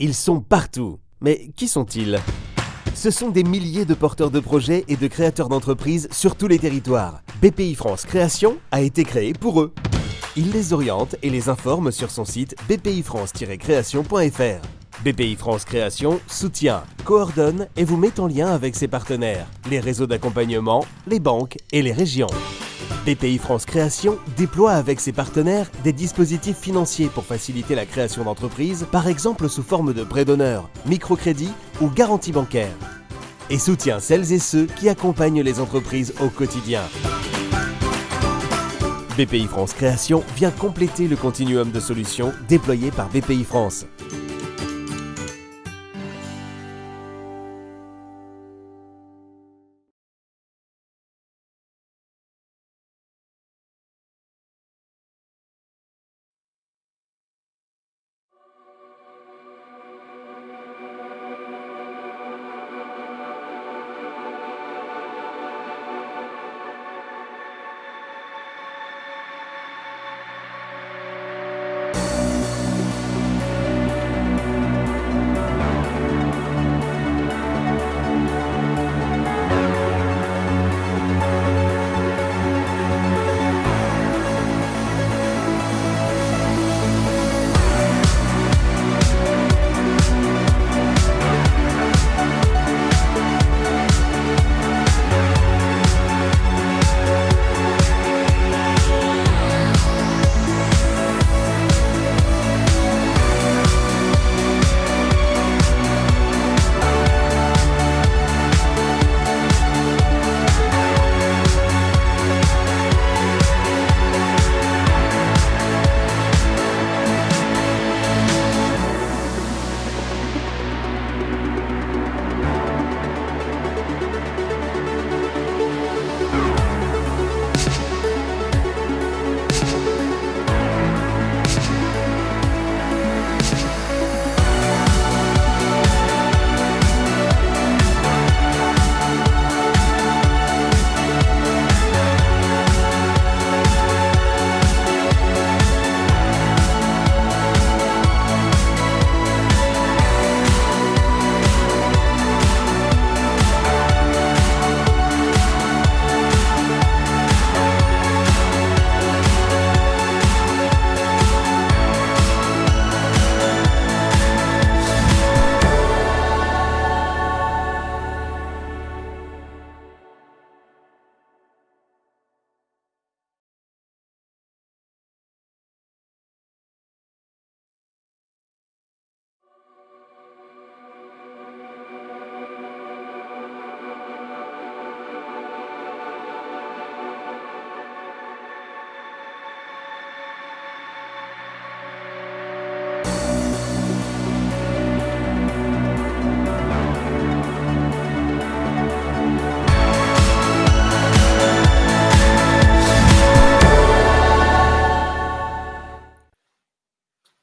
Ils sont partout. Mais qui sont-ils? Ce sont des milliers de porteurs de projets et de créateurs d'entreprises sur tous les territoires. BPI France Création a été créé pour eux. Il les oriente et les informe sur son site bpifrance-création.fr. BPI France Création soutient, coordonne et vous met en lien avec ses partenaires, les réseaux d'accompagnement, les banques et les régions. BPI France Création déploie avec ses partenaires des dispositifs financiers pour faciliter la création d'entreprises, par exemple sous forme de prêt d'honneur, microcrédit ou garantie bancaire. Et soutient celles et ceux qui accompagnent les entreprises au quotidien. BPI France Création vient compléter le continuum de solutions déployé par BPI France.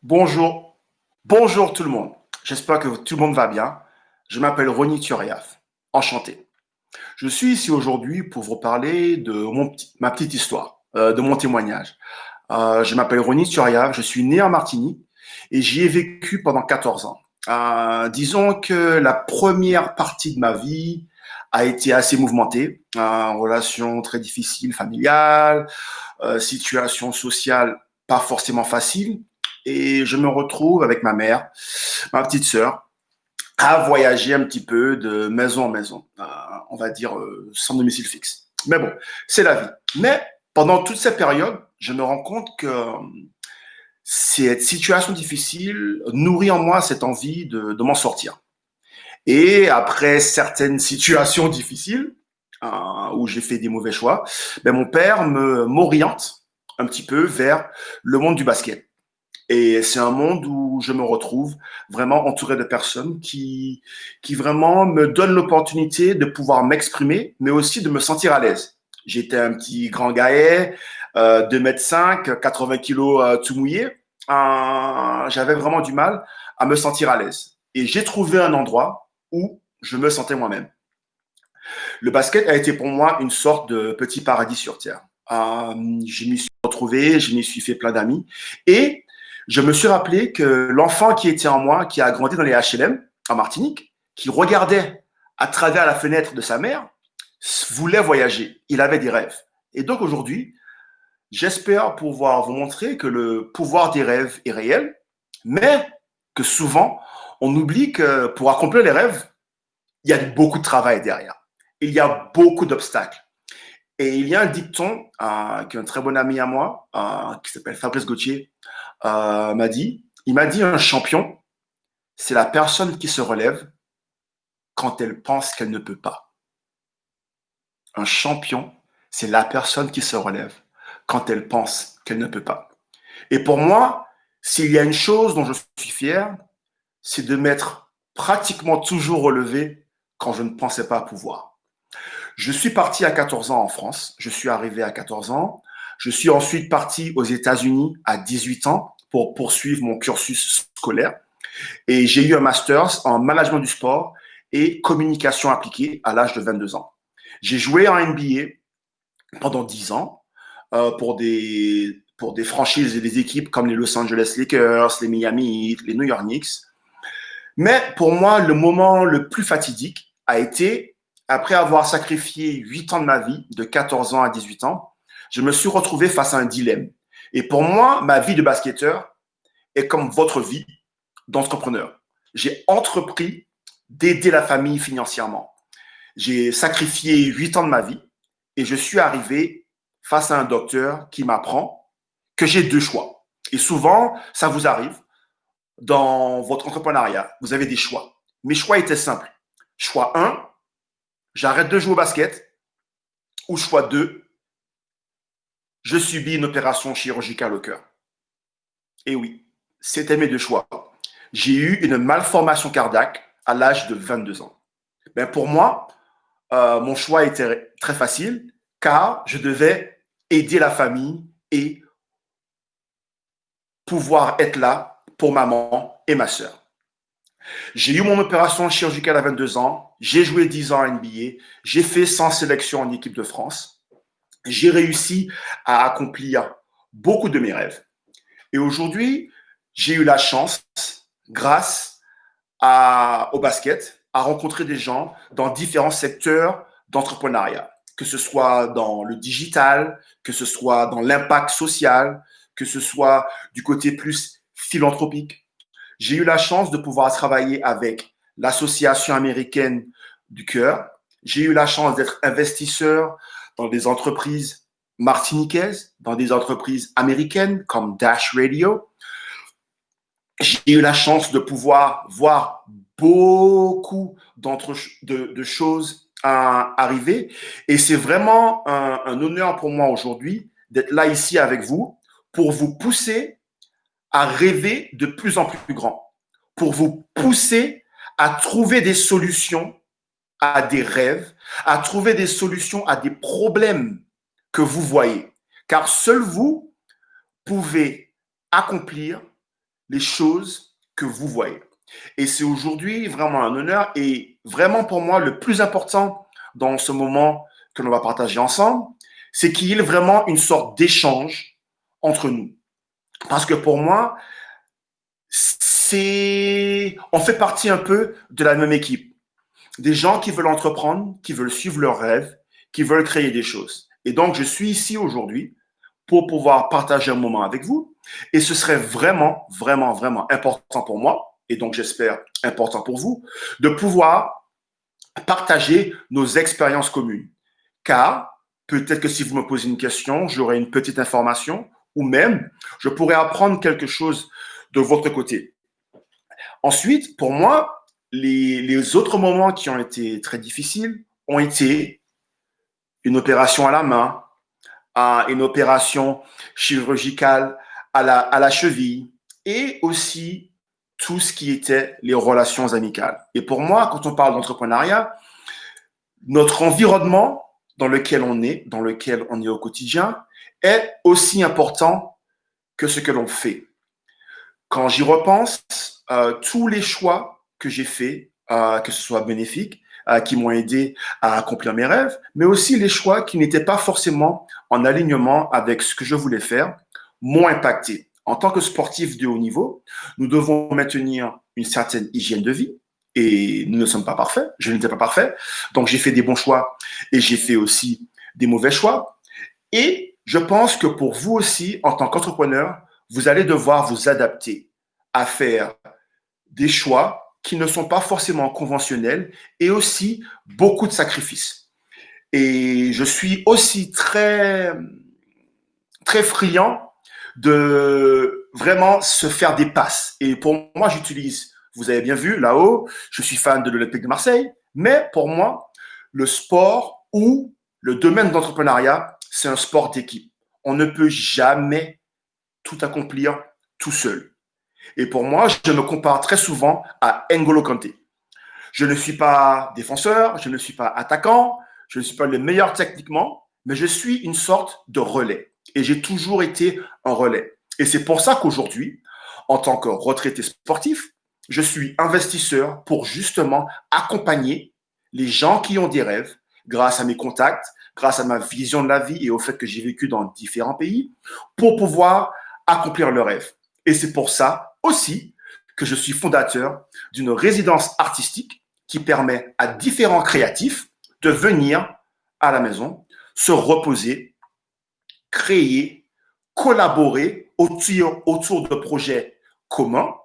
Bonjour, bonjour tout le monde. J'espère que tout le monde va bien. Je m'appelle Ronny Turiaf. Enchanté. Je suis ici aujourd'hui pour vous parler de ma petite histoire, de mon témoignage. Je m'appelle Ronny Turiaf, je suis né en Martinique et j'y ai vécu pendant 14 ans. Disons que la première partie de ma vie a été assez mouvementée, relation très difficile, familiale, situation sociale pas forcément facile. Et je me retrouve avec ma mère, ma petite sœur, à voyager un petit peu de maison en maison, on va dire sans domicile fixe. Mais bon, c'est la vie. Mais pendant toute cette période, je me rends compte que cette situation difficile nourrit en moi cette envie de m'en sortir. Et après certaines situations difficiles, où j'ai fait des mauvais choix, ben mon père m'oriente un petit peu vers le monde du basket. Et c'est un monde où je me retrouve vraiment entouré de personnes qui vraiment me donnent l'opportunité de pouvoir m'exprimer, mais aussi de me sentir à l'aise. J'étais un petit grand gaillet, 2,5 m, 80 kilos tout mouillé. J'avais vraiment du mal à me sentir à l'aise. Et j'ai trouvé un endroit où je me sentais moi-même. Le basket a été pour moi une sorte de petit paradis sur terre. Je m'y suis retrouvé, je m'y suis fait plein d'amis. Et je me suis rappelé que l'enfant qui était en moi, qui a grandi dans les HLM en Martinique, qui regardait à travers la fenêtre de sa mère, voulait voyager. Il avait des rêves. Et donc aujourd'hui, j'espère pouvoir vous montrer que le pouvoir des rêves est réel, mais que souvent, on oublie que pour accomplir les rêves, il y a beaucoup de travail derrière. Il y a beaucoup d'obstacles. Et il y a un dicton qu'un très bon ami à moi, qui s'appelle Fabrice Gauthier, m'a dit. Il m'a dit, un champion, c'est la personne qui se relève quand elle pense qu'elle ne peut pas. Un champion, c'est la personne qui se relève quand elle pense qu'elle ne peut pas. Et pour moi, s'il y a une chose dont je suis fier, c'est de m'être pratiquement toujours relevé quand je ne pensais pas pouvoir. Je suis parti à 14 ans en France. Je suis arrivé à 14 ans. Je suis ensuite parti aux États-Unis à 18 ans pour poursuivre mon cursus scolaire. Et j'ai eu un master's en management du sport et communication appliquée à l'âge de 22 ans. J'ai joué en NBA pendant 10 ans pour des franchises et des équipes comme les Los Angeles Lakers, les Miami Heat, les New York Knicks. Mais pour moi, le moment le plus fatidique a été, après avoir sacrifié 8 ans de ma vie, de 14 ans à 18 ans, je me suis retrouvé face à un dilemme. Et pour moi, ma vie de basketteur est comme votre vie d'entrepreneur. J'ai entrepris d'aider la famille financièrement. J'ai sacrifié 8 ans de ma vie et je suis arrivé face à un docteur qui m'apprend que j'ai deux choix. Et souvent, ça vous arrive dans votre entrepreneuriat. Vous avez des choix. Mes choix étaient simples. Choix 1, j'arrête de jouer au basket. Ou choix 2, je subis une opération chirurgicale au cœur. Et oui, c'était mes deux choix. J'ai eu une malformation cardiaque à l'âge de 22 ans. Ben pour moi, mon choix était très facile car je devais aider la famille et pouvoir être là pour maman et ma sœur. J'ai eu mon opération chirurgicale à 22 ans, j'ai joué 10 ans à NBA, j'ai fait 100 sélections en équipe de France, j'ai réussi à accomplir beaucoup de mes rêves. Et aujourd'hui, j'ai eu la chance, grâce au basket, à rencontrer des gens dans différents secteurs d'entrepreneuriat, que ce soit dans le digital, que ce soit dans l'impact social, que ce soit du côté plus philanthropique. J'ai eu la chance de pouvoir travailler avec l'Association américaine du cœur. J'ai eu la chance d'être investisseur dans des entreprises martiniquaises, dans des entreprises américaines comme Dash Radio. J'ai eu la chance de pouvoir voir beaucoup de choses arriver. Et c'est vraiment un honneur pour moi aujourd'hui d'être là ici avec vous pour vous pousser à rêver de plus en plus grand, pour vous pousser à trouver des solutions à des rêves, à trouver des solutions à des problèmes que vous voyez. Car seul vous pouvez accomplir les choses que vous voyez. Et c'est aujourd'hui vraiment un honneur et vraiment pour moi le plus important dans ce moment que l'on va partager ensemble, c'est qu'il y ait vraiment une sorte d'échange entre nous. Parce que pour moi, on fait partie un peu de la même équipe. Des gens qui veulent entreprendre, qui veulent suivre leurs rêves, qui veulent créer des choses. Et donc, je suis ici aujourd'hui pour pouvoir partager un moment avec vous. Et ce serait vraiment, vraiment, vraiment important pour moi, et donc j'espère important pour vous, de pouvoir partager nos expériences communes. Car peut-être que si vous me posez une question, j'aurai une petite information ou même je pourrais apprendre quelque chose de votre côté. Ensuite, pour moi, les autres moments qui ont été très difficiles ont été une opération à la main, une opération chirurgicale à la cheville et aussi tout ce qui était les relations amicales. Et pour moi, quand on parle d'entrepreneuriat, notre environnement dans lequel on est au quotidien, est aussi important que ce que l'on fait. Quand j'y repense, tous les choix que j'ai faits, que ce soit bénéfiques, qui m'ont aidé à accomplir mes rêves, mais aussi les choix qui n'étaient pas forcément en alignement avec ce que je voulais faire, m'ont impacté. en tant que sportif de haut niveau, nous devons maintenir une certaine hygiène de vie. Et nous ne sommes pas parfaits. Je n'étais pas parfait. Donc, j'ai fait des bons choix et j'ai fait aussi des mauvais choix. Et je pense que pour vous aussi, en tant qu'entrepreneur, vous allez devoir vous adapter à faire des choix qui ne sont pas forcément conventionnels et aussi beaucoup de sacrifices. Et je suis aussi très, très friand de vraiment se faire des passes. Et pour moi, j'utilise, vous avez bien vu là-haut, je suis fan de l'Olympique de Marseille, mais pour moi, le sport ou le domaine d'entrepreneuriat, c'est un sport d'équipe. On ne peut jamais tout accomplir tout seul. Et pour moi, je me compare très souvent à N'Golo Kanté. Je ne suis pas défenseur, je ne suis pas attaquant, je ne suis pas le meilleur techniquement, mais je suis une sorte de relais. Et j'ai toujours été un relais. Et c'est pour ça qu'aujourd'hui, en tant que retraité sportif, je suis investisseur pour justement accompagner les gens qui ont des rêves grâce à mes contacts, grâce à ma vision de la vie et au fait que j'ai vécu dans différents pays pour pouvoir accomplir leurs rêves. Et c'est pour ça aussi que je suis fondateur d'une résidence artistique qui permet à différents créatifs de venir à la maison, se reposer, créer, collaborer autour de projets communs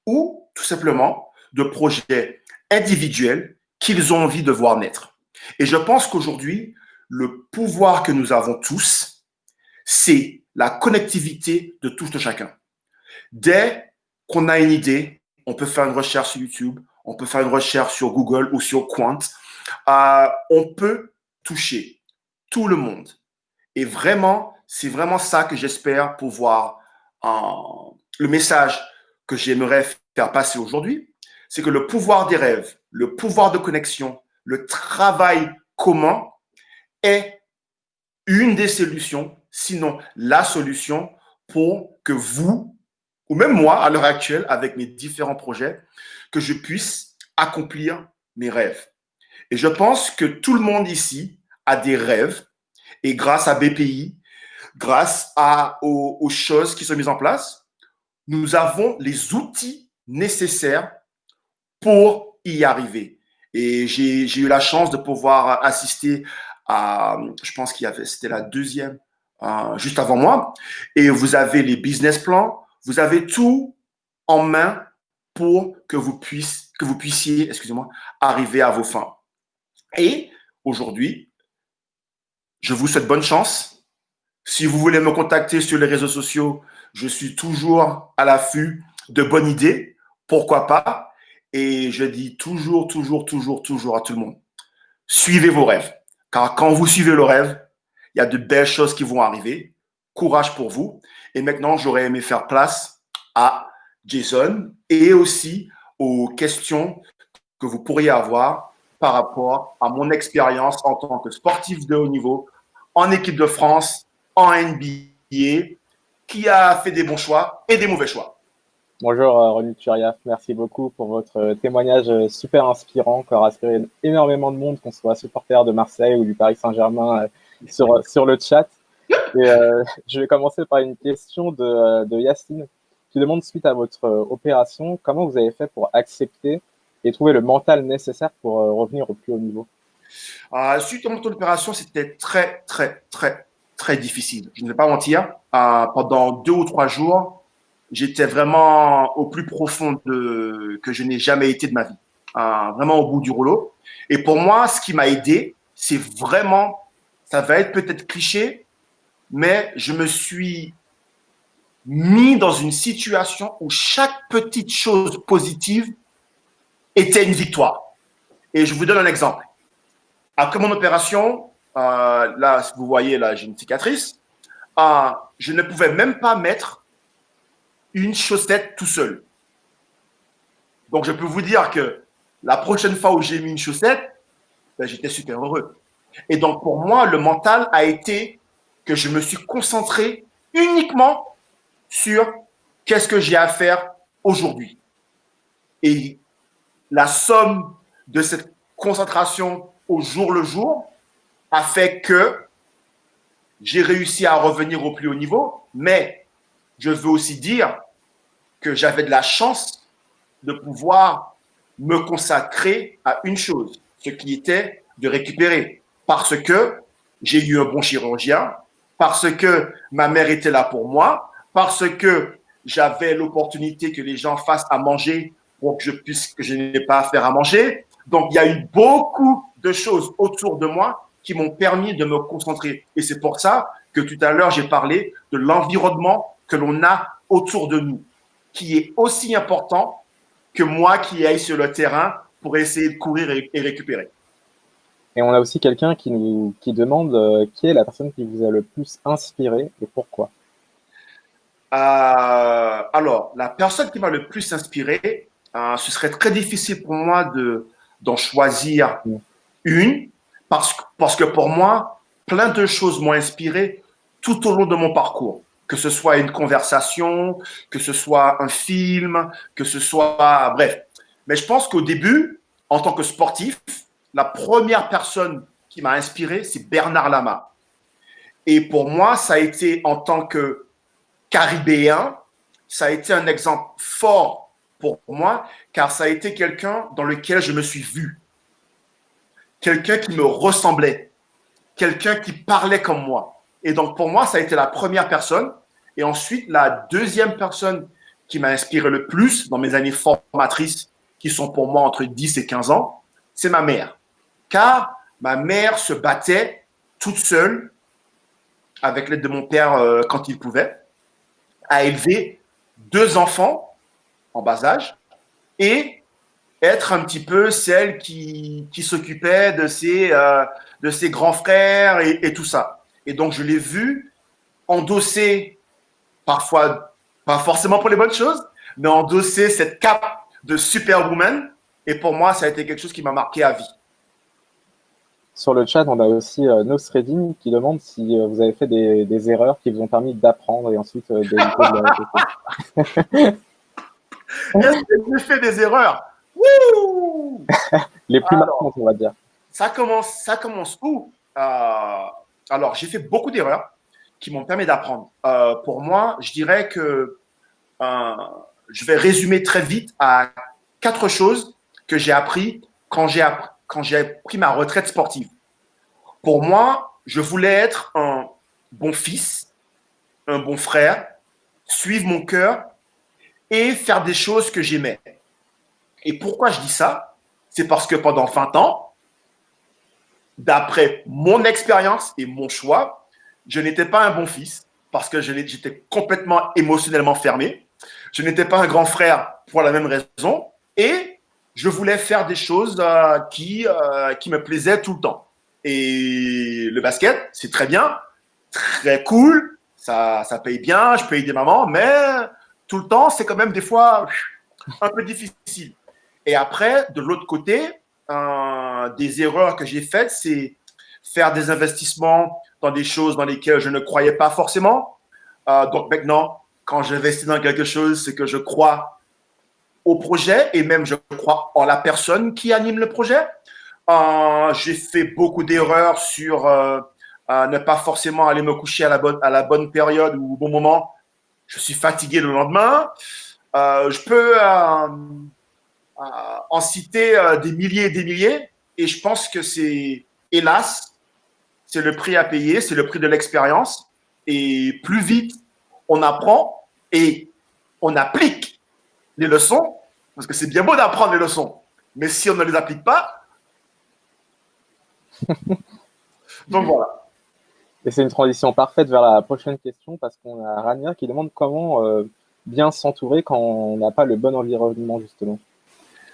ou tout simplement de projets individuels qu'ils ont envie de voir naître. Et je pense qu'aujourd'hui, le pouvoir que nous avons tous, c'est la connectivité de tous de chacun. Dès qu'on a une idée, on peut faire une recherche sur YouTube, on peut faire une recherche sur Google ou sur Quant. On peut toucher tout le monde. Et vraiment, c'est vraiment ça que j'espère pouvoir, le message que j'aimerais faire passer aujourd'hui, c'est que le pouvoir des rêves, le pouvoir de connexion, le travail commun est une des solutions, sinon la solution pour que vous, ou même moi, à l'heure actuelle, avec mes différents projets, que je puisse accomplir mes rêves. Et je pense que tout le monde ici a des rêves. Et grâce à BPI, grâce aux choses qui sont mises en place, nous avons les outils nécessaires pour y arriver. Et j'ai eu la chance de pouvoir assister à, je pense c'était la deuxième, juste avant moi. Et vous avez les business plans, vous avez tout en main pour que vous puissiez, excusez-moi, arriver à vos fins. Et aujourd'hui, je vous souhaite bonne chance. Si vous voulez me contacter sur les réseaux sociaux, je suis toujours à l'affût de bonnes idées. Pourquoi pas? Et je dis toujours à tout le monde, suivez vos rêves. Car quand vous suivez le rêve, il y a de belles choses qui vont arriver. Courage pour vous. Et maintenant, j'aurais aimé faire place à Jason et aussi aux questions que vous pourriez avoir par rapport à mon expérience en tant que sportif de haut niveau en équipe de France, en NBA, qui a fait des bons choix et des mauvais choix. Bonjour Ronny Turiaf, merci beaucoup pour votre témoignage super inspirant qui aura inspiré énormément de monde, qu'on soit supporter de Marseille ou du Paris Saint-Germain sur le chat. Et je vais commencer par une question de Yacine qui demande, suite à votre opération, comment vous avez fait pour accepter et trouver le mental nécessaire pour revenir au plus haut niveau? Suite à mon opération, c'était très difficile. Je ne vais pas mentir. Pendant 2 ou 3 jours, j'étais vraiment au plus profond que je n'ai jamais été de ma vie. Vraiment au bout du rouleau. Et pour moi, ce qui m'a aidé, c'est vraiment, ça va être peut-être cliché, mais je me suis mis dans une situation où chaque petite chose positive était une victoire. Et je vous donne un exemple. Après mon opération, là, vous voyez, là, j'ai une cicatrice. Je ne pouvais même pas mettre une chaussette tout seul. Donc, je peux vous dire que la prochaine fois où j'ai mis une chaussette, ben, j'étais super heureux. Et donc, pour moi, le mental a été que je me suis concentré uniquement sur qu'est-ce que j'ai à faire aujourd'hui. Et la somme de cette concentration au jour le jour a fait que j'ai réussi à revenir au plus haut niveau, mais je veux aussi dire que j'avais de la chance de pouvoir me consacrer à une chose, ce qui était de récupérer. Parce que j'ai eu un bon chirurgien, parce que ma mère était là pour moi, parce que j'avais l'opportunité que les gens fassent à manger pour que je n'ai pas à faire à manger. Donc, il y a eu beaucoup de choses autour de moi qui m'ont permis de me concentrer. Et c'est pour ça que tout à l'heure, j'ai parlé de l'environnement que l'on a autour de nous, qui est aussi important que moi qui aille sur le terrain pour essayer de courir et récupérer. Et on a aussi quelqu'un qui demande qui est la personne qui vous a le plus inspiré et pourquoi. Alors, la personne qui m'a le plus inspiré, ce serait très difficile pour moi d'en choisir une, parce que pour moi, plein de choses m'ont inspiré tout au long de mon parcours. Que ce soit une conversation, que ce soit un film, que ce soit… Bref. Mais je pense qu'au début, en tant que sportif, la première personne qui m'a inspiré, c'est Bernard Lama. Et pour moi, ça a été en tant que Caribéen, ça a été un exemple fort pour moi, car ça a été quelqu'un dans lequel je me suis vu. Quelqu'un qui me ressemblait. Quelqu'un qui parlait comme moi. Et donc, pour moi, ça a été la première personne. Et ensuite, la deuxième personne qui m'a inspiré le plus dans mes années formatrices, qui sont pour moi entre 10 et 15 ans, c'est ma mère. Car ma mère se battait toute seule, avec l'aide de mon père quand il pouvait, à élever 2 enfants en bas âge et être un petit peu celle qui s'occupait de ses grands frères et tout ça. Et donc, je l'ai vu endosser, parfois, pas forcément pour les bonnes choses, mais endosser cette cape de superwoman. Et pour moi, ça a été quelque chose qui m'a marqué à vie. Sur le chat, on a aussi Nosredin qui demande si vous avez fait des erreurs qui vous ont permis d'apprendre et ensuite d'éviter de la Est-ce que j'ai fait des erreurs? Wouh! Les plus marquantes, on va dire. Ça commence où? Alors, j'ai fait beaucoup d'erreurs qui m'ont permis d'apprendre. Pour moi, je dirais que je vais résumer très vite à 4 choses que j'ai appris quand j'ai pris ma retraite sportive. Pour moi, je voulais être un bon fils, un bon frère, suivre mon cœur et faire des choses que j'aimais. Et pourquoi je dis ça? C'est parce que pendant 20 ans, d'après mon expérience et mon choix, je n'étais pas un bon fils parce que j'étais complètement émotionnellement fermé. Je n'étais pas un grand frère pour la même raison et je voulais faire des choses qui me plaisaient tout le temps. Et le basket, c'est très bien, très cool, ça paye bien, je peux aider maman, mais tout le temps, c'est quand même des fois un peu difficile. Et après, de l'autre côté, des erreurs que j'ai faites, c'est faire des investissements dans des choses dans lesquelles je ne croyais pas forcément. Donc maintenant, quand j'investis dans quelque chose, c'est que je crois au projet et même je crois en la personne qui anime le projet. J'ai fait beaucoup d'erreurs sur ne pas forcément aller me coucher à la bonne période ou au bon moment. Je suis fatigué le lendemain. Je peux en citer des milliers et des milliers. Et je pense que c'est, hélas, c'est le prix à payer, c'est le prix de l'expérience. Et plus vite on apprend et on applique les leçons, parce que c'est bien beau d'apprendre les leçons, mais si on ne les applique pas, donc voilà. Et c'est une transition parfaite vers la prochaine question parce qu'on a Rania qui demande comment bien s'entourer quand on n'a pas le bon environnement, justement.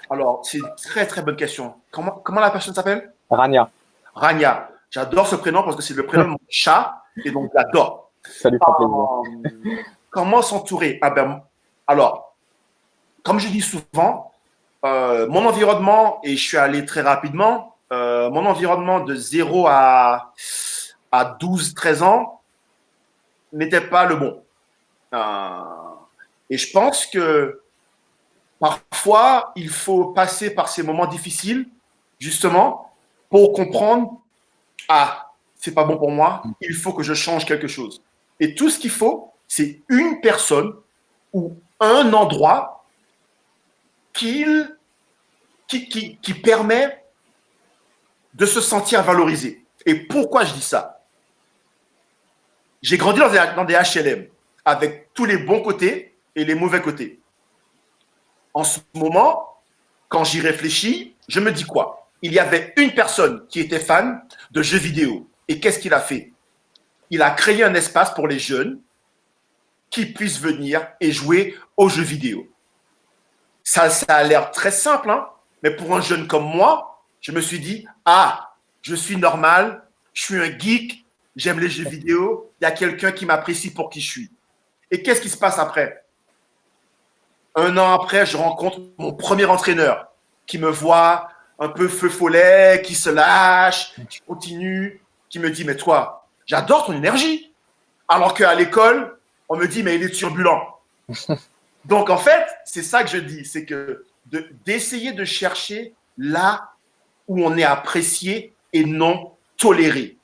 Alors, c'est une très très bonne question. Comment la personne s'appelle? Rania. Rania. J'adore ce prénom parce que c'est le prénom de mon chat et donc j'adore. Ça lui fait plaisir. Comment s'entourer? Alors, comme je dis souvent, mon environnement, et je suis allé très rapidement, mon environnement de 0 à 12-13 ans n'était pas le bon. Et je pense que parfois, il faut passer par ces moments difficiles, justement, pour comprendre, c'est pas bon pour moi, il faut que je change quelque chose. Et tout ce qu'il faut, c'est une personne ou un endroit qui permet de se sentir valorisé. Et pourquoi je dis ça? J'ai grandi dans des HLM avec tous les bons côtés et les mauvais côtés. En ce moment, quand j'y réfléchis, je me dis quoi? Il y avait une personne qui était fan de jeux vidéo. Et qu'est-ce qu'il a fait? Il a créé un espace pour les jeunes qui puissent venir et jouer aux jeux vidéo. Ça a l'air très simple, hein? Mais pour un jeune comme moi, je me suis dit, ah, je suis normal, je suis un geek, j'aime les jeux vidéo, il y a quelqu'un qui m'apprécie pour qui je suis. Et qu'est-ce qui se passe après? Un an après, je rencontre mon premier entraîneur qui me voit un peu feu follet, qui se lâche, qui continue, qui me dit, mais toi, j'adore ton énergie. Alors qu'à l'école, on me dit, mais il est turbulent. Donc, en fait, c'est ça que je dis, c'est que d'essayer de chercher là où on est apprécié et non toléré.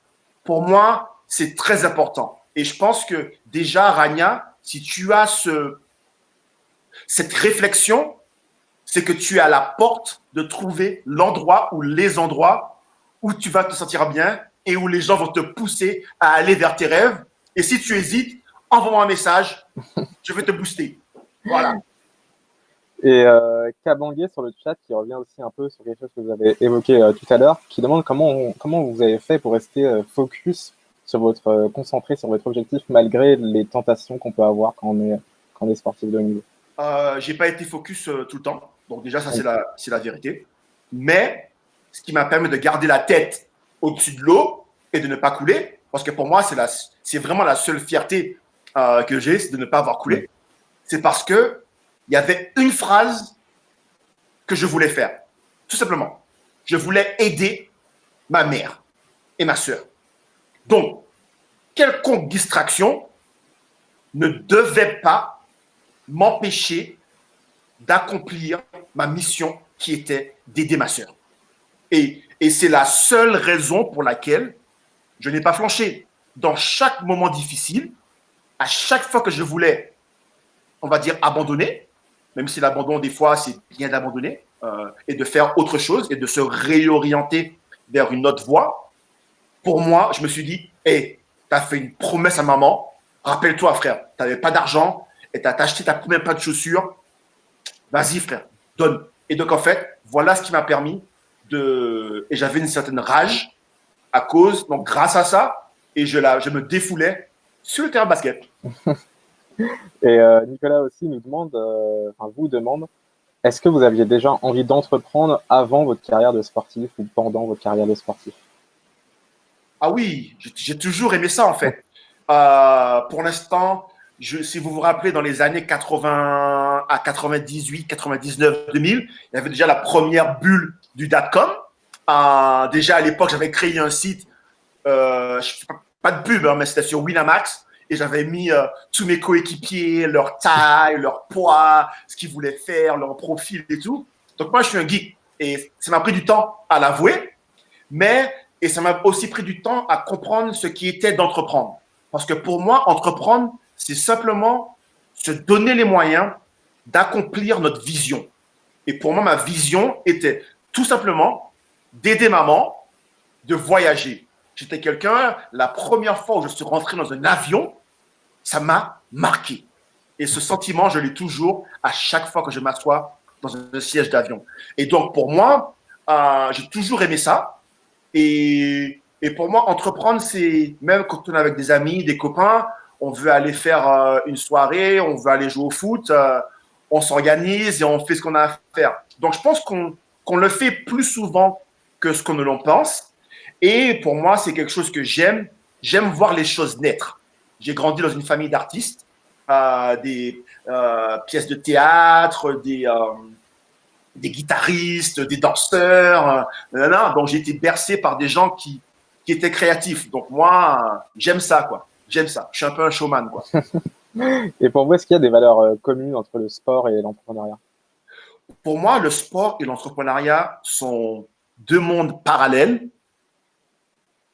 Pour moi, c'est très important. Et je pense que déjà, Rania, si tu as cette réflexion, c'est que tu es à la porte de trouver l'endroit ou les endroits où tu vas te sentir bien et où les gens vont te pousser à aller vers tes rêves. Et si tu hésites, envoie-moi un message, je vais te booster. Voilà. Et Kabangué sur le chat, qui revient aussi un peu sur quelque chose que vous avez évoqué tout à l'heure, qui demande comment vous avez fait pour rester focus sur concentré sur votre objectif malgré les tentations qu'on peut avoir quand on est sportif de haut niveau. J'ai pas été focus tout le temps. Donc déjà, ça, c'est la vérité. Mais ce qui m'a permis de garder la tête au-dessus de l'eau et de ne pas couler, parce que pour moi, c'est vraiment la seule fierté que j'ai, c'est de ne pas avoir coulé. C'est parce que il y avait une phrase que je voulais faire. Tout simplement. Je voulais aider ma mère et ma sœur. Donc, quelconque distraction ne devait pas m'empêcher d'accomplir ma mission qui était d'aider ma sœur. Et c'est la seule raison pour laquelle je n'ai pas flanché. Dans chaque moment difficile, à chaque fois que je voulais, on va dire, abandonner, même si l'abandon, des fois, c'est bien d'abandonner et de faire autre chose et de se réorienter vers une autre voie, pour moi, je me suis dit, hey, tu as fait une promesse à maman, rappelle-toi, frère, tu n'avais pas d'argent et tu as acheté ta première paire de chaussures, vas-y, frère, donne. Et donc, en fait, voilà ce qui m'a permis et j'avais une certaine rage à cause, donc grâce à ça, et je me défoulais sur le terrain de basket. Et Nicolas aussi vous demande, est-ce que vous aviez déjà envie d'entreprendre avant votre carrière de sportif ou pendant votre carrière de sportif? Ah oui, j'ai toujours aimé ça en fait. Pour l'instant, si vous vous rappelez, dans les années 80 à 98, 99, 2000, il y avait déjà la première bulle du dot-com. Déjà à l'époque, j'avais créé un site, pas de pub, hein, mais c'était sur Winamax. Et j'avais mis tous mes coéquipiers, leur taille, leur poids, ce qu'ils voulaient faire, leur profil et tout. Donc moi, je suis un geek. Et ça m'a pris du temps à l'avouer, et ça m'a aussi pris du temps à comprendre ce qui était d'entreprendre. Parce que pour moi, entreprendre, c'est simplement se donner les moyens d'accomplir notre vision. Et pour moi, ma vision était tout simplement d'aider maman, de voyager. J'étais quelqu'un, la première fois où je suis rentré dans un avion, ça m'a marqué. Et ce sentiment, je l'ai toujours à chaque fois que je m'assois dans un siège d'avion. Et donc, pour moi, j'ai toujours aimé ça. Et pour moi, entreprendre, c'est même quand on est avec des amis, des copains, on veut aller faire une soirée, on veut aller jouer au foot, on s'organise et on fait ce qu'on a à faire. Donc, je pense qu'on le fait plus souvent que ce qu'on ne l'on pense. Et pour moi, c'est quelque chose que j'aime. J'aime voir les choses naître. J'ai grandi dans une famille d'artistes, des pièces de théâtre, des guitaristes, des danseurs. Donc, j'ai été bercé par des gens qui étaient créatifs. Donc, moi, j'aime ça, quoi. J'aime ça. Je suis un peu un showman, quoi. Et pour vous, est-ce qu'il y a des valeurs communes entre le sport et l'entrepreneuriat? Pour moi, le sport et l'entrepreneuriat sont deux mondes parallèles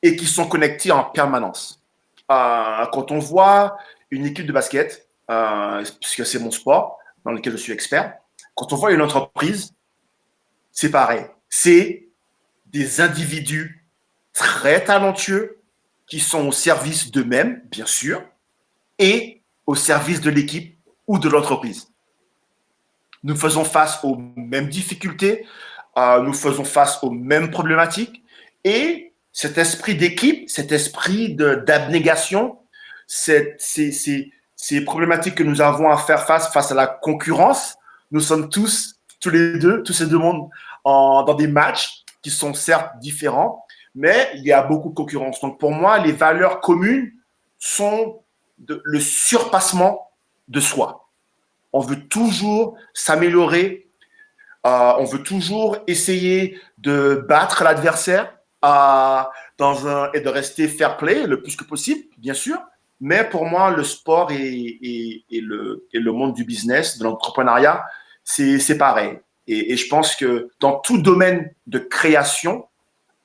et qui sont connectés en permanence. Quand on voit une équipe de basket, puisque c'est mon sport dans lequel je suis expert, quand on voit une entreprise, c'est pareil. C'est des individus très talentueux qui sont au service d'eux-mêmes, bien sûr, et au service de l'équipe ou de l'entreprise. Nous faisons face aux mêmes difficultés, nous faisons face aux mêmes problématiques, et cet esprit d'équipe, cet esprit d'abnégation, ces problématiques que nous avons à faire face à la concurrence, nous sommes tous ces deux mondes dans des matchs qui sont certes différents, mais il y a beaucoup de concurrence. Donc pour moi, les valeurs communes sont le surpassement de soi. On veut toujours s'améliorer, on veut toujours essayer de battre l'adversaire et de rester fair play le plus que possible, bien sûr. Mais pour moi, le sport et le monde du business, de l'entrepreneuriat, c'est pareil. Et je pense que dans tout domaine de création,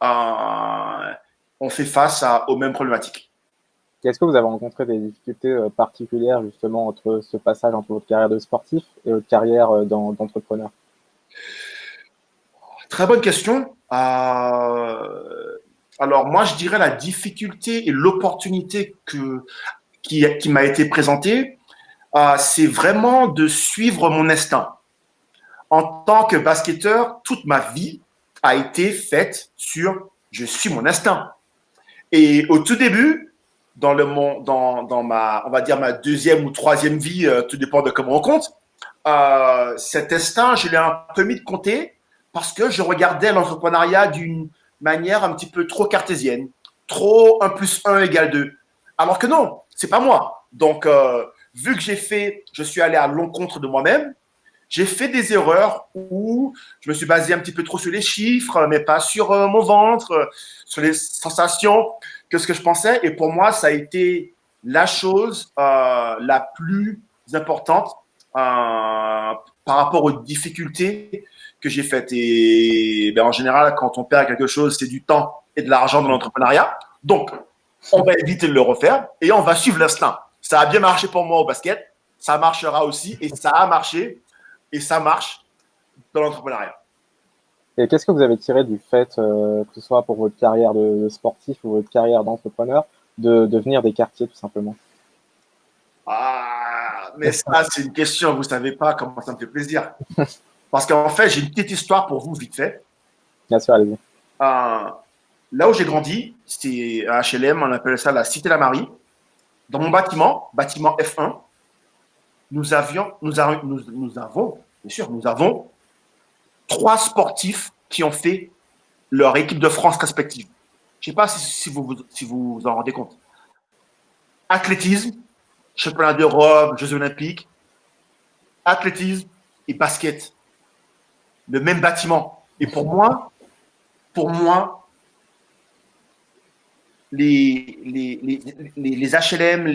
on fait face aux mêmes problématiques. Est-ce que vous avez rencontré des difficultés particulières justement entre ce passage entre votre carrière de sportif et votre carrière d'entrepreneur? Très bonne question. Alors moi, je dirais la difficulté et l'opportunité qui m'a été présentée, c'est vraiment de suivre mon instinct. En tant que basketteur, toute ma vie a été faite sur je suis mon instinct. Et au tout début, dans ma, on va dire ma deuxième ou troisième vie, tout dépend de comment on compte, cet instinct, je l'ai un peu mis de côté parce que je regardais l'entrepreneuriat d'une manière un petit peu trop cartésienne, trop 1 + 1 = 2. Alors que non, c'est pas moi. Donc, vu que je suis allé à l'encontre de moi-même, j'ai fait des erreurs où je me suis basé un petit peu trop sur les chiffres, mais pas sur mon ventre, sur les sensations, que ce que je pensais. Et pour moi, ça a été la chose la plus importante par rapport aux difficultés que j'ai faites. Et en général, quand on perd quelque chose, c'est du temps et de l'argent dans l'entrepreneuriat. Donc, on va éviter de le refaire et on va suivre l'instinct. Ça a bien marché pour moi au basket, ça marchera aussi et ça a marché. Et ça marche dans l'entrepreneuriat. Et qu'est-ce que vous avez tiré du fait, que ce soit pour votre carrière de sportif ou votre carrière d'entrepreneur, de devenir des quartiers tout simplement? Mais ça, c'est une question, vous ne savez pas comment ça me fait plaisir. Parce qu'en fait, j'ai une petite histoire pour vous, vite fait. Bien sûr, allez-y. Là où j'ai grandi, c'est à HLM, on appelle ça la Cité la Marie. Dans mon bâtiment F1, nous avons 3 sportifs qui ont fait leur équipe de France respective. Je ne sais pas si vous en rendez compte. Athlétisme, championnat d'Europe, Jeux Olympiques, athlétisme et basket. Le même bâtiment. Et pour moi, les HLM,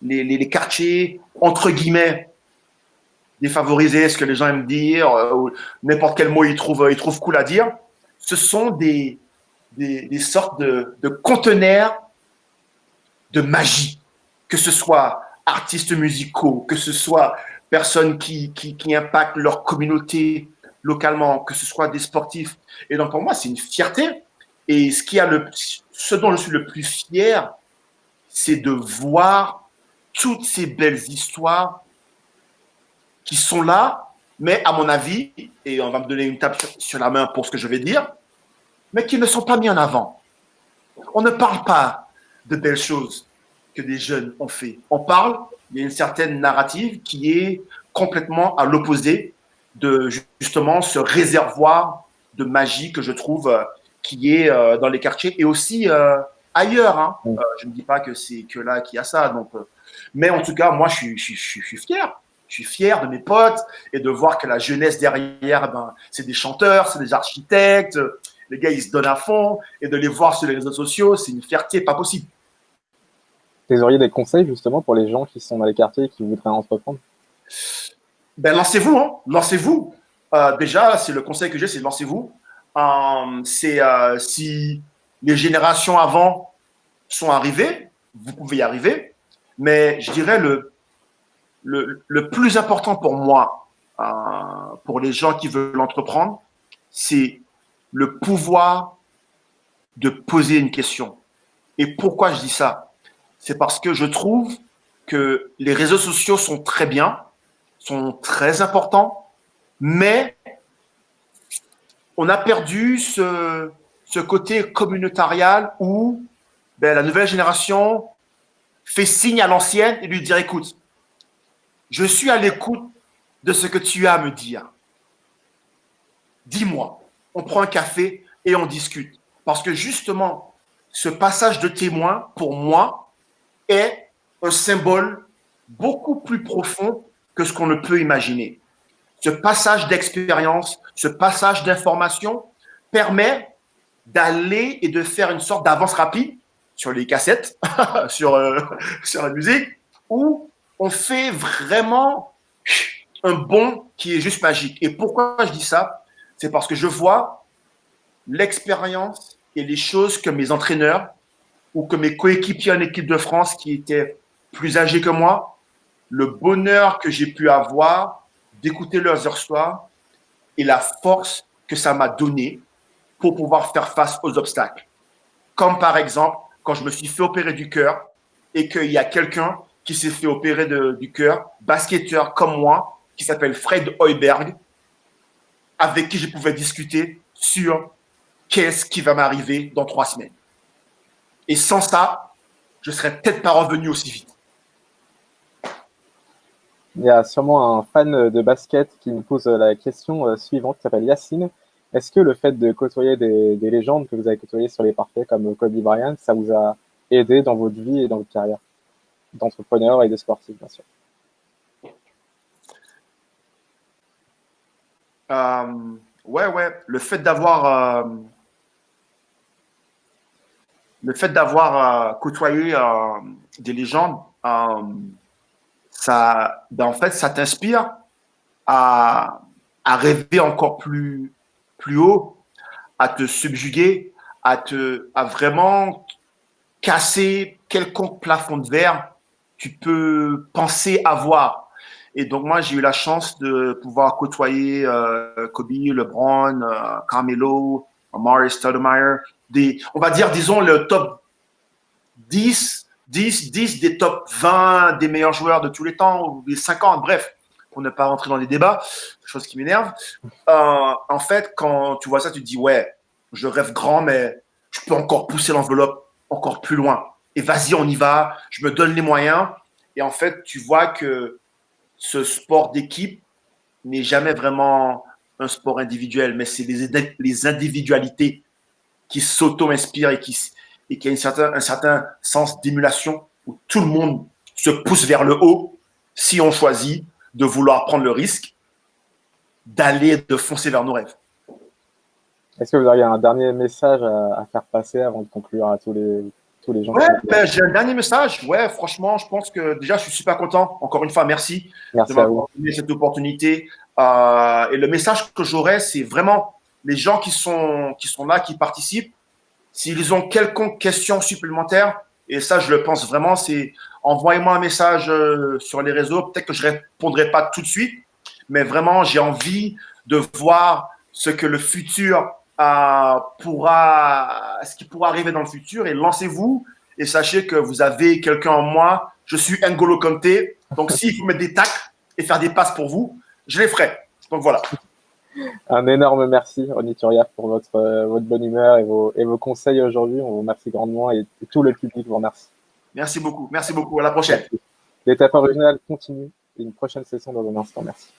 les quartiers, entre guillemets, défavorisés, ce que les gens aiment dire, ou n'importe quel mot ils trouvent cool à dire, ce sont des sortes de conteneurs de magie, que ce soit artistes musicaux, que ce soit personnes qui impactent leur communauté localement, que ce soit des sportifs. Et donc pour moi, c'est une fierté. Et ce dont je suis le plus fier, c'est de voir toutes ces belles histoires qui sont là, mais à mon avis, et on va me donner une tape sur la main pour ce que je vais dire, mais qui ne sont pas mis en avant. On ne parle pas de belles choses que des jeunes ont fait. On parle, il y a une certaine narrative qui est complètement à l'opposé de justement ce réservoir de magie que je trouve qui est dans les quartiers et aussi ailleurs. Hein. Je ne dis pas que c'est que là qu'il y a ça. Donc, mais en tout cas, moi, je suis fier. Je suis fier de mes potes et de voir que la jeunesse derrière, c'est des chanteurs, c'est des architectes. Les gars, ils se donnent à fond. Et de les voir sur les réseaux sociaux, c'est une fierté pas possible. Vous auriez des conseils justement pour les gens qui sont dans les quartiers et qui voudraient entreprendre? Lancez-vous. Hein. Lancez-vous. Déjà, c'est le conseil que j'ai, c'est lancez-vous. Si les générations avant sont arrivées, vous pouvez y arriver. Mais je dirais le plus important pour moi, pour les gens qui veulent entreprendre, c'est le pouvoir de poser une question. Et pourquoi je dis ça? C'est parce que je trouve que les réseaux sociaux sont très bien, sont très importants, mais on a perdu ce côté communautarial où la nouvelle génération fait signe à l'ancienne et lui dire, écoute, je suis à l'écoute de ce que tu as à me dire. Dis-moi, on prend un café et on discute. Parce que justement, ce passage de témoin, pour moi, est un symbole beaucoup plus profond que ce qu'on ne peut imaginer. Ce passage d'expérience, ce passage d'information permet d'aller et de faire une sorte d'avance rapide sur les cassettes, sur la musique, où on fait vraiment un bond qui est juste magique. Et pourquoi je dis ça? C'est parce que je vois l'expérience et les choses que mes entraîneurs ou que mes coéquipiers en équipe de France qui étaient plus âgés que moi, le bonheur que j'ai pu avoir d'écouter leurs histoires et la force que ça m'a donné pour pouvoir faire face aux obstacles. Comme par exemple, quand je me suis fait opérer du cœur et qu'il y a quelqu'un qui s'est fait opérer du cœur, basketteur comme moi, qui s'appelle Fred Hoiberg, avec qui je pouvais discuter sur qu'est-ce qui va m'arriver dans 3 semaines. Et sans ça, je ne serais peut-être pas revenu aussi vite. Il y a sûrement un fan de basket qui me pose la question suivante, qui s'appelle Yacine. Est-ce que le fait de côtoyer des légendes que vous avez côtoyées sur les parquets comme Kobe Bryant, ça vous a aidé dans votre vie et dans votre carrière d'entrepreneur et de sportif, bien sûr? Ouais. Le fait d'avoir côtoyé des légendes, ça, en fait, ça t'inspire à rêver encore plus haut, à te subjuguer, à vraiment casser quelconque plafond de verre tu peux penser avoir. Et donc, moi, j'ai eu la chance de pouvoir côtoyer Kobe, LeBron, Carmelo, Amar'e Stoudemire, on va dire, disons, le top 10 des top 20 des meilleurs joueurs de tous les temps, ou des 50, bref, pour ne pas rentrer dans les débats, chose qui m'énerve. En fait, quand tu vois ça, tu te dis, ouais, je rêve grand, mais je peux encore pousser l'enveloppe encore plus loin. Et vas-y, on y va, je me donne les moyens. Et en fait, tu vois que ce sport d'équipe n'est jamais vraiment un sport individuel, mais c'est les individualités qui s'auto-inspirent et qui a un certain sens d'émulation où tout le monde se pousse vers le haut si on choisit de vouloir prendre le risque d'aller, de foncer vers nos rêves. Est-ce que vous auriez un dernier message à faire passer avant de conclure à tous les gens? Ouais, j'ai un dernier message. Ouais, franchement, je pense que déjà, je suis super content. Encore une fois, merci de m'avoir donné cette opportunité. Et le message que j'aurais, c'est vraiment les gens qui sont là, qui participent. S'ils ont quelconque question supplémentaire, et ça, je le pense vraiment, c'est envoyez-moi un message sur les réseaux. Peut-être que je ne répondrai pas tout de suite, mais vraiment, j'ai envie de voir ce que le futur ce qui pourra arriver dans le futur. Et lancez-vous et sachez que vous avez quelqu'un en moi. Je suis N'Golo Kanté. Donc, s'il faut mettre des tacles et faire des passes pour vous, je les ferai. Donc, voilà. Un énorme merci, Ronny Turiaf, pour votre bonne humeur et vos conseils aujourd'hui. On vous remercie grandement et tout le public vous remercie. Merci beaucoup. Merci beaucoup. À la prochaine. L'étape originale continue et une prochaine session dans un instant. Merci.